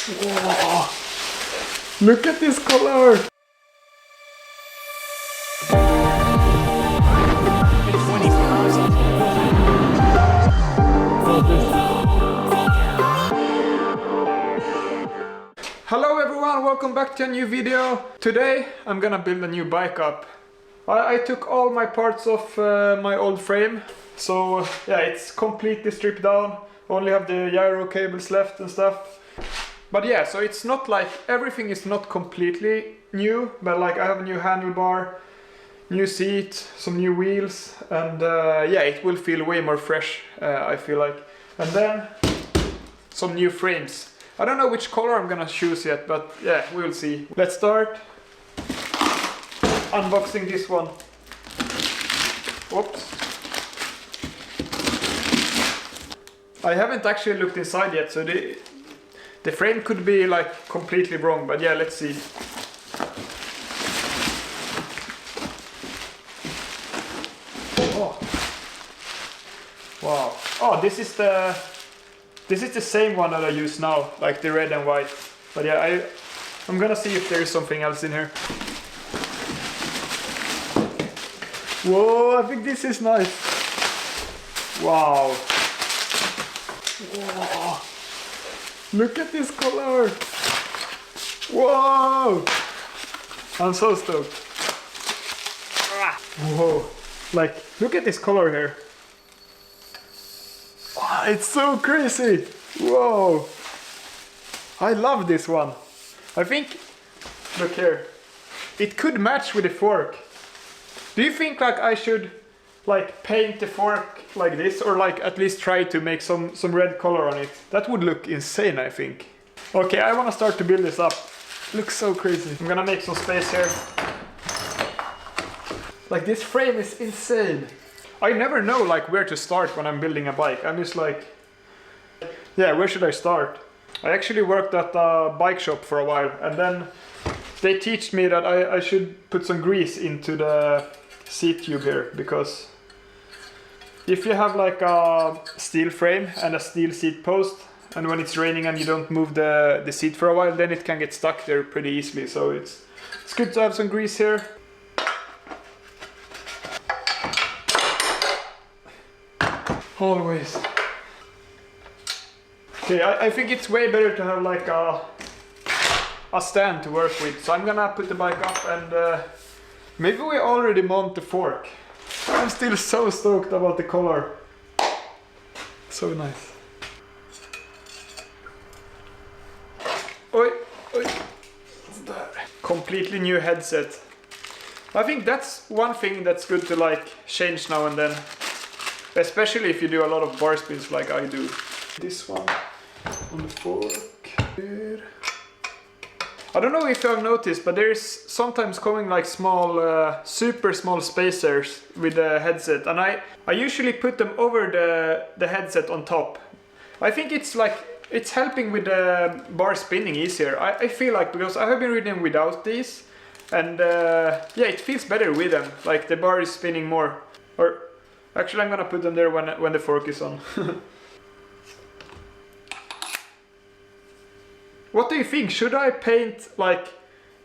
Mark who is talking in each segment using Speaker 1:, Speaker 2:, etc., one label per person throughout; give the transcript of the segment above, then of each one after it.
Speaker 1: Whoa. Look at this color! Hello everyone, welcome back to a new video. Today I'm gonna build a new bike up. I took all my parts off my old frame, so yeah, it's completely stripped down. Only have the gyro cables left and stuff. But yeah, so it's not like everything is not completely new, but like I have a new handlebar, new seat, some new wheels, and yeah, it will feel way more fresh, I feel like. And then some new frames. I don't know which color I'm gonna choose yet, but yeah, we'll see. Let's start unboxing this one. Oops. I haven't actually looked inside yet, so the frame could be like completely wrong, but yeah, let's see. Oh. Wow. Oh, this is the same one that I use now, like the red and white. But yeah, I'm gonna see if there is something else in here. Whoa, I think this is nice. Wow. Whoa. Look at this color. Whoa. I'm so stoked. Whoa. Like, look at this color here. Oh, it's so crazy. Whoa. I love this one. I think, look here. It could match with the fork. Do you think like I should like paint the fork like this, or like at least try to make some red color on it? That would look insane, I think. Okay, I want to start to build this up. Looks so crazy. I'm gonna make some space here. Like, this frame is insane. I never know like where to start when I'm building a bike. I'm just like, yeah, where should I start? I actually worked at a bike shop for a while, and then they taught me that I should put some grease into the seat tube here, because if you have like a steel frame and a steel seat post, and when it's raining and you don't move the seat for a while, then it can get stuck there pretty easily. So it's good to have some grease here. Always. Okay, I think it's way better to have like a stand to work with. So I'm gonna put the bike up, and maybe we already mount the fork. I'm still so stoked about the color. So nice. Oi, oi. What's that? Completely new headset. I think that's one thing that's good to like change now and then. Especially if you do a lot of bar spins like I do. This one on the fork here. I don't know if you have noticed, but there is sometimes coming like small, super small spacers with the headset, and I usually put them over the headset on top. I think it's like, it's helping with the bar spinning easier. I feel like, because I have been reading without these, and yeah, it feels better with them. Like the bar is spinning more. Or actually, I'm gonna put them there when the fork is on. What do you think? Should I paint like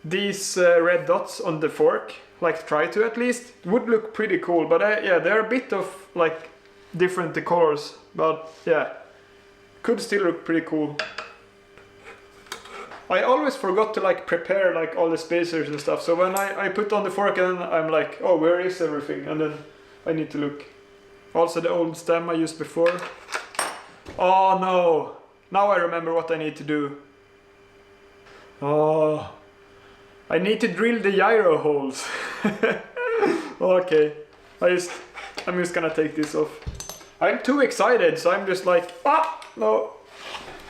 Speaker 1: these red dots on the fork? Like try to at least? It would look pretty cool, but yeah, they're a bit of like different the colors, but yeah, could still look pretty cool. I always forgot to like prepare like all the spacers and stuff, so when I put on the fork, and I'm like, oh, where is everything? And then I need to look. Also the old stem I used before. Oh no! Now I remember what I need to do. Oh, I need to drill the gyro holes. Okay, I'm just gonna take this off. I'm too excited, so I'm just like, no.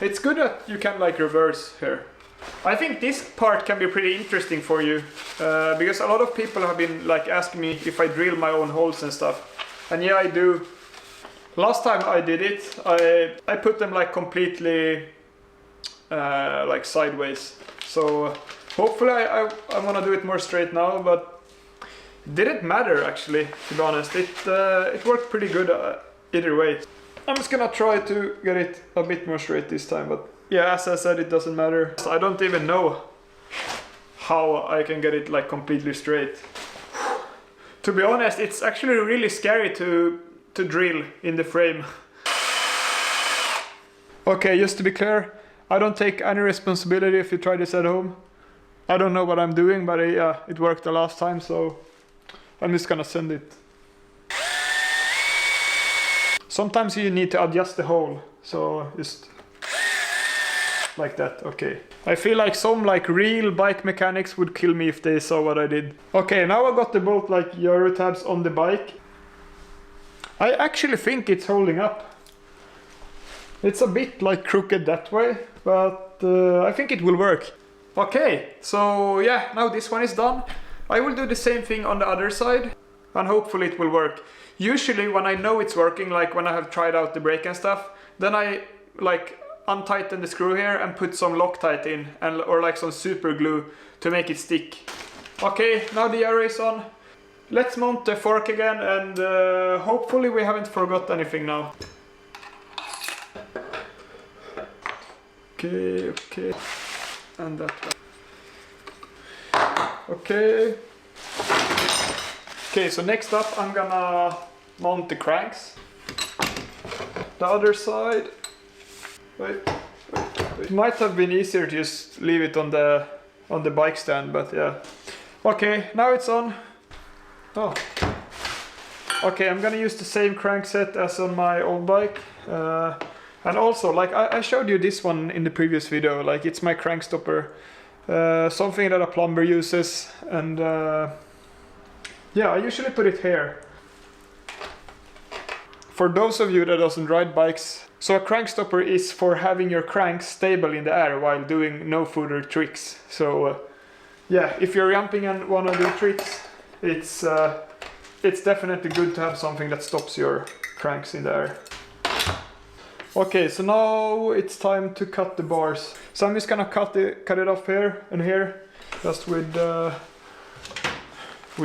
Speaker 1: It's good that you can like reverse here. I think this part can be pretty interesting for you, because a lot of people have been like asking me if I drill my own holes and stuff. And yeah, I do. Last time I did it, I put them like completely like sideways. So hopefully I'm gonna do it more straight now, but it didn't matter actually, to be honest. It worked pretty good either way. I'm just gonna try to get it a bit more straight this time, but yeah, as I said, it doesn't matter. So I don't even know how I can get it like completely straight. To be honest, it's actually really scary to drill in the frame. Okay, just to be clear, I don't take any responsibility if you try this at home. I don't know what I'm doing, but yeah, it worked the last time, so I'm just gonna send it. Sometimes you need to adjust the hole, so just like that. Okay. I feel like some like real bike mechanics would kill me if they saw what I did. Okay, now I got the both like gyro tabs on the bike. I actually think it's holding up. It's a bit like crooked that way, but I think it will work. Okay, so yeah, now this one is done. I will do the same thing on the other side, and hopefully it will work. Usually when I know it's working, like when I have tried out the brake and stuff, then I like untighten the screw here and put some Loctite in, and or like some super glue to make it stick. Okay, now the gyro is on. Let's mount the fork again, and hopefully we haven't forgot anything now. Okay, and that one. Okay, so next up I'm gonna mount the cranks. The other side. Wait. It might have been easier to just leave it on the bike stand, but yeah. Okay, now it's on. Oh. Okay, I'm gonna use the same crankset as on my old bike. And also, like I showed you this one in the previous video, like it's my crank stopper. Something that a plumber uses, and yeah, I usually put it here. For those of you that doesn't ride bikes, so a crank stopper is for having your cranks stable in the air while doing no-footer tricks. So yeah, if you're jumping and wanna do tricks, it's definitely good to have something that stops your cranks in the air. Okay, so now it's time to cut the bars. So I'm just gonna cut it off here and here, just with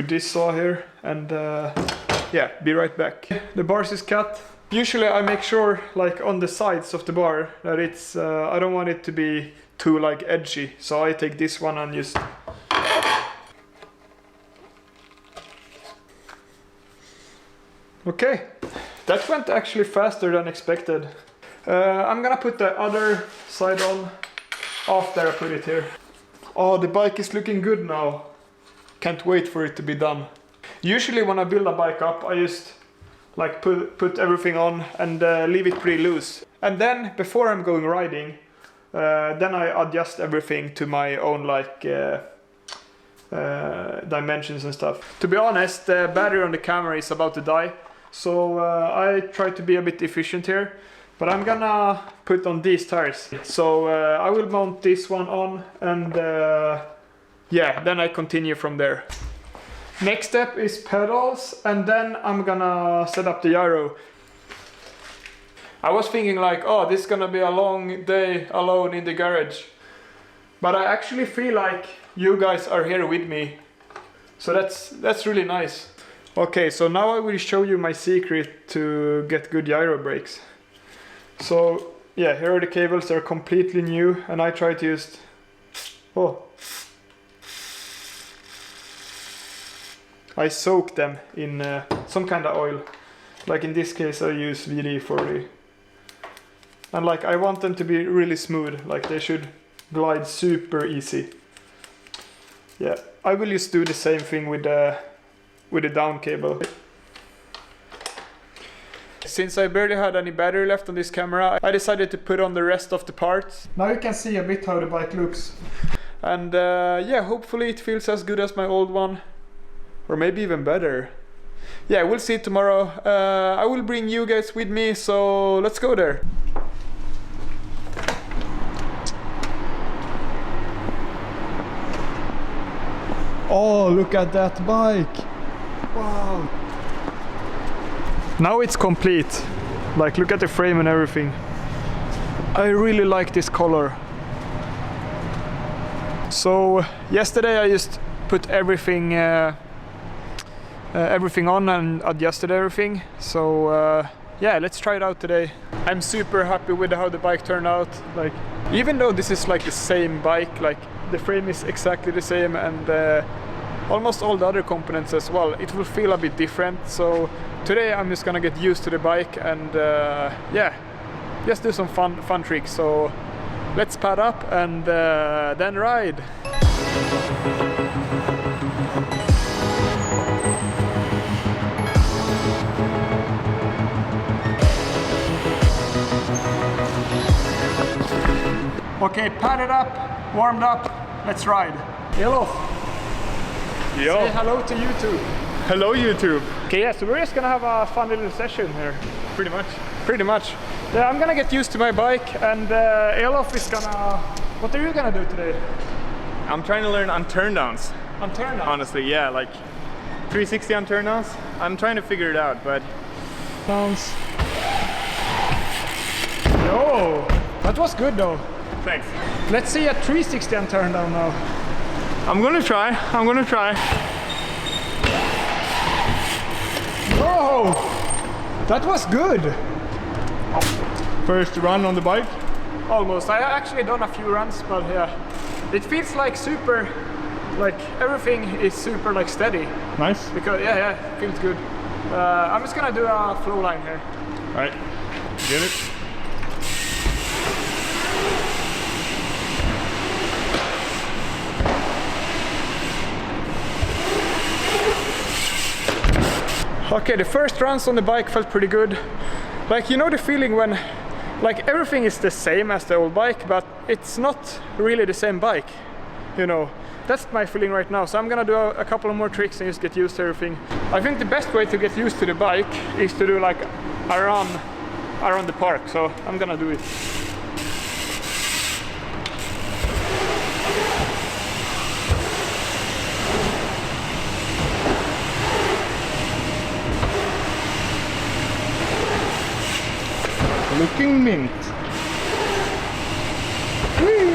Speaker 1: this saw here, and yeah, be right back. The bars is cut. Usually I make sure, like on the sides of the bar, that it's I don't want it to be too like edgy, so I take this one and just okay, that went actually faster than expected. I'm gonna put the other side on after I put it here. Oh, the bike is looking good now. Can't wait for it to be done. Usually when I build a bike up, I just like put everything on and leave it pretty loose. And then before I'm going riding, then I adjust everything to my own like dimensions and stuff. To be honest, the battery on the camera is about to die, so I try to be a bit efficient here. But I'm gonna put on these tires. So I will mount this one on, and yeah, then I continue from there. Next step is pedals, and then I'm gonna set up the gyro. I was thinking like, oh, this is gonna be a long day alone in the garage. But I actually feel like you guys are here with me. So that's really nice. Okay, so now I will show you my secret to get good gyro brakes. So yeah, here are the cables, they're completely new, and I try to just, I soak them in some kind of oil. Like in this case I use VD40. And like I want them to be really smooth, like they should glide super easy. Yeah, I will just do the same thing with the down cable. Since I barely had any battery left on this camera, I decided to put on the rest of the parts. Now you can see a bit how the bike looks. And yeah, hopefully it feels as good as my old one. Or maybe even better. Yeah, we'll see tomorrow. I will bring you guys with me, so let's go there. Oh, look at that bike! Wow! Now it's complete. Like, look at the frame and everything. I really like this color. So yesterday I just put everything on and adjusted everything. So yeah, let's try it out today. I'm super happy with how the bike turned out. Like, even though this is like the same bike, like the frame is exactly the same and almost all the other components as well, it will feel a bit different. So today I'm just gonna get used to the bike and yeah, just do some fun tricks. So let's pad up and then ride. Okay, padded up, warmed up, let's ride. Hello.
Speaker 2: Yo.
Speaker 1: Say hello to YouTube.
Speaker 2: Hello YouTube.
Speaker 1: Okay, yeah, so we're just gonna have a fun little session here.
Speaker 2: Pretty much.
Speaker 1: Pretty much. Yeah, I'm gonna get used to my bike and Elof is gonna... What are you gonna do today?
Speaker 2: I'm trying to learn on turn downs.
Speaker 1: On turn downs?
Speaker 2: Honestly, yeah, like 360 on turn downs. I'm trying to figure it out, but...
Speaker 1: Sounds... Yo, that was good though.
Speaker 2: Thanks.
Speaker 1: Let's see a 360 on turn down now.
Speaker 2: I'm gonna try.
Speaker 1: Whoa! That was good!
Speaker 2: First run on the bike?
Speaker 1: Almost. I actually done a few runs, but yeah. It feels like super, like everything is super like steady.
Speaker 2: Nice.
Speaker 1: Because yeah, it feels good. I'm just gonna do a flow line here.
Speaker 2: Alright, get it.
Speaker 1: Okay, the first runs on the bike felt pretty good. Like, you know the feeling when like everything is the same as the old bike, but it's not really the same bike, you know. That's my feeling right now. So I'm gonna do a couple of more tricks and just get used to everything. I think the best way to get used to the bike is to do like a run around the park. So I'm gonna do it.
Speaker 2: Looking mint.
Speaker 1: Whee!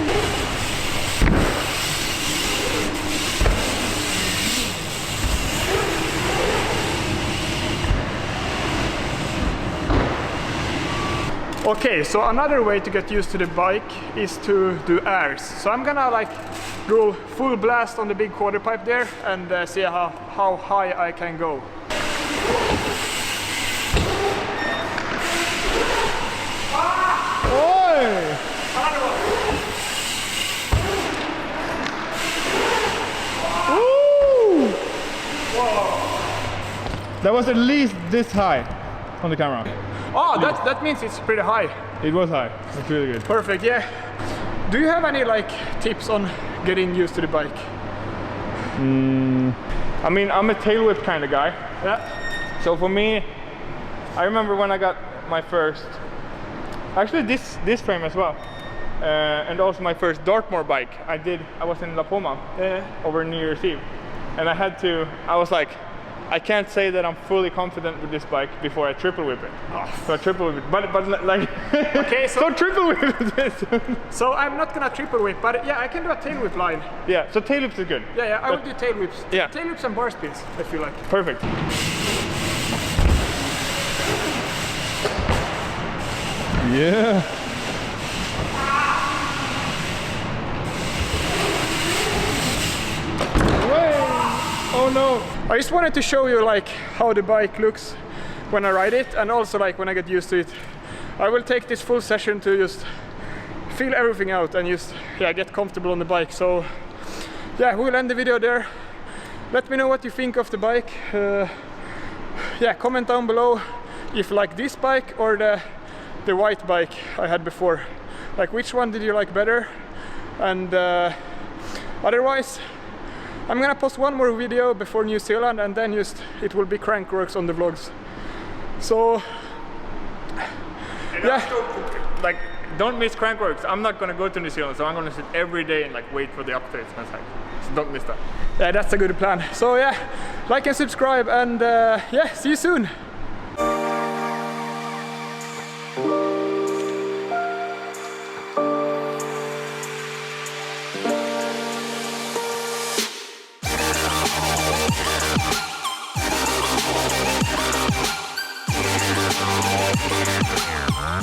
Speaker 1: Okay, so another way to get used to the bike is to do airs. So I'm gonna like go full blast on the big quarter pipe there and see how high I can go.
Speaker 2: That was at least this high on the camera.
Speaker 1: Oh, that means it's pretty high.
Speaker 2: It was high. It's really good.
Speaker 1: Perfect, yeah. Do you have any like tips on getting used to the bike?
Speaker 2: I mean, I'm a tail whip kind of guy.
Speaker 1: Yeah.
Speaker 2: So for me, I remember when I got my first, actually this frame as well, and also my first Dartmoor bike. I was in La Poma over New Year's Eve, and I was like, I can't say that I'm fully confident with this bike before I triple whip it. Oh. So I triple whip it, but like, okay, so triple whip it.
Speaker 1: So I'm not gonna triple whip, but yeah, I can do a tail whip line.
Speaker 2: Yeah, so tail whips is good.
Speaker 1: Yeah, I will do tail whips.
Speaker 2: Yeah.
Speaker 1: Tail whips and bar spins, I feel like.
Speaker 2: Perfect. Yeah.
Speaker 1: Oh no! I just wanted to show you like how the bike looks when I ride it, and also like when I get used to it. I will take this full session to just feel everything out and just get comfortable on the bike. So yeah, we'll end the video there. Let me know what you think of the bike. Comment down below if you like this bike or the white bike I had before. Like, which one did you like better? And otherwise, I'm gonna post one more video before New Zealand, and then it will be crankworks on the vlogs. So
Speaker 2: like, don't miss crankworks. I'm not gonna go to New Zealand, so I'm gonna sit every day and like wait for the updates. So don't miss that.
Speaker 1: Yeah, that's a good plan. So yeah, like and subscribe, and see you soon.